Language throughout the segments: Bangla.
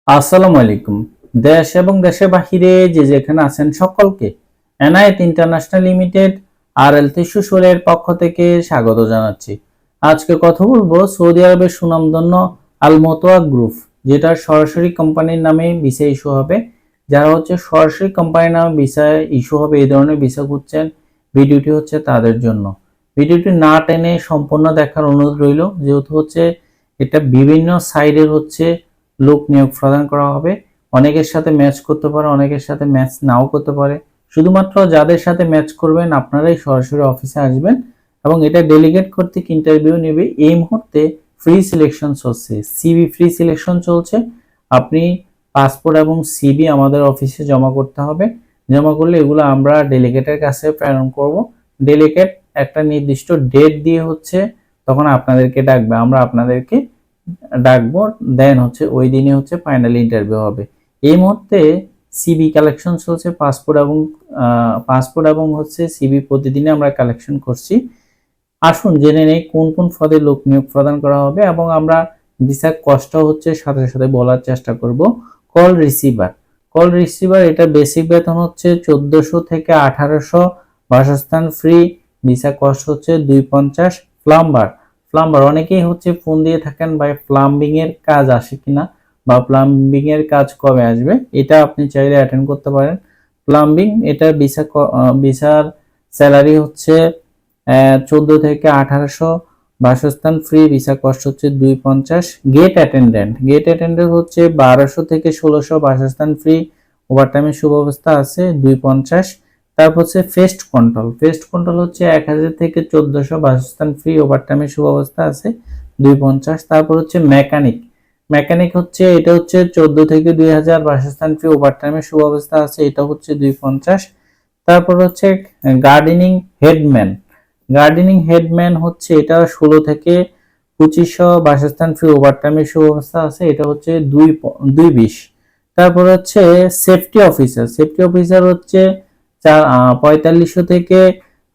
আসসালামু আলাইকুম। দেশ এবং দেশের বাহিরে যে যেখানে আছেন সকলকে এনায়েত ইন্টারন্যাশনাল লিমিটেড আর এল ত্রিশুশূলের পক্ষ থেকে স্বাগত জানাচ্ছি। আজকে কথা বলবো সৌদি আরবের সুনামধন্য আল মোতোয়া গ্রুপ, যেটা সরাসরি কোম্পানির নামে ভিসা ইস্যু হবে। যারা সরাসরি কোম্পানির নামে ভিসা ইস্যু হবে এই ধরনের ভিসা খুঁজছেন, ভিডিওটি তাদের জন্য। ভিডিওটি না টেনে সম্পূর্ণ দেখার অনুরোধ রইল, যেহেতু এটা বিভিন্ন সাইডের লোক নিয়োগ প্রদান করা হবে। অনেকের সাথে ম্যাচ করতে পারে, অনেকের সাথে ম্যাচ নাও করতে পারে। শুধুমাত্র যাদের সাথে ম্যাচ করবেন আপনারাই সরাসরি অফিসে আসবেন এবং এটা ডেলিগেট করতে ইন্টারভিউ নেবে। এই মুহূর্তে ফ্রি সিলেকশন চলছে, সিভি ফ্রি সিলেকশন চলছে। আপনি পাসপোর্ট এবং সিভি আমাদের অফিসে জমা করতে হবে। জমা করলে এগুলো আমরা ডেলিগেটের কাছে প্রেরণ করব। ডেলিগেট একটা নির্দিষ্ট ডেট দিয়ে তখন আপনাদেরকে ডাকবে, আমরা আপনাদেরকে ডাকবো। দেন ওই দিনে ফাইনাল ইন্টারভিউ হবে। এই মুহূর্তে সিবি কালেকশন চলছে, পাসপোর্ট এবং সিবি প্রতিদিনে আমরা কালেকশন করছি। আসুন জেনে নেই কোন কোন পদে লোক নিয়োগ প্রদান করা হবে এবং আমরা ভিসার কষ্ট সাথে সাথে বলার চেষ্টা করব। কল রিসিভার এটা বেসিক বেতন 1400 থেকে 1800, বাসস্থান ফ্রি, ভিসা কস্ট 250। প্লাম্বার অনেকেই ফোন দিয়ে থাকেন, ভাই প্লাম্বিং এর কাজ আসে কিনা বা প্লাম্বিং এর কাজ কবে আসবে, এটা আপনি চাইলে অ্যাটেন্ড করতে পারেন। প্লাম্বিং এটা ভিসার স্যালারি 14 থেকে 1800, বাসস্থান free, visa cost 250। Gate attendant 1200 থেকে 1600, বাসস্থান ফ্রি, ওভারটাইমের সুব্যবস্থা আছে 250। তারপর ফেস্ট কন্ট্রোল 1000 থেকে 1400, বাসস্থান ফ্রি, ওভারটাইমের সুব্যবস্থা আছে 250। তারপর মেকানিক এটা 14 থেকে 2000, বাসস্থান ফ্রি, ওভারটাইমের সুব্যবস্থা আছে, এটা 250। তারপর গার্ডেনিং হেডম্যান এটা 16 থেকে 2500, বাসস্থান ফ্রি, ওভারটাইমের সুব্যবস্থা আছে, এটা 220। তারপর সেফটি অফিসার 4500 থেকে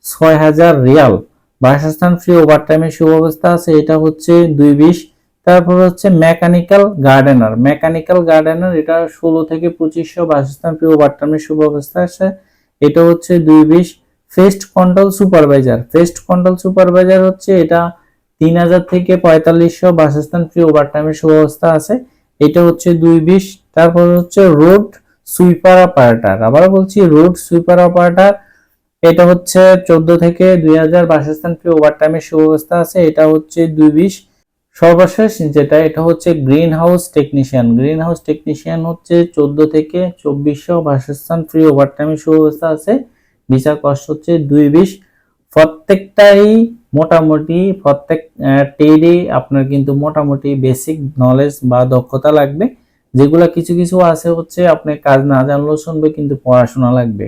6000 রিয়াল, বাসস্থান ফ্রি, ওভারটাইমের সুব্যবস্থা আছে, এটা 220। তারপর মেকানিক্যাল গার্ডেনার এটা 16 থেকে 2500, বাসস্থান ফ্রি, ওভারটাইমের সুব্যবস্থা আছে, এটা 220। ফেস্ট কন্ট্রোল সুপারভাইজার এটা 3000 থেকে 4500, বাসস্থান ফ্রি, ওভারটাইমের সুব্যবস্থা আছে, এটা 220। তারপর রোড সুইপার অপারেটর, আবার বলছি রোড সুইপার অপারেটর, এটা 14 থেকে 2000, বাসস্থান ফ্রি, ওভারটাইমের সুব্যবস্থা আছে, এটা 220। সর্বশেষ যেটা এটা গ্রিন হাউস টেকনিশিয়ান 14 থেকে 2400, বাসস্থান ফ্রি, ওভারটাইমের সুব্যবস্থা আছে, ভিসা কস্ট 220। প্রত্যেকটাই মোটামুটি প্রত্যেক ট্রেডে আপনার কিন্তু মোটামুটি বেসিক নলেজ বা দক্ষতা লাগবে। যেগুলা কিছু কিছু আছে আপনি কাজ না জানলেও শুনবে, কিন্তু পড়াশোনা লাগবে।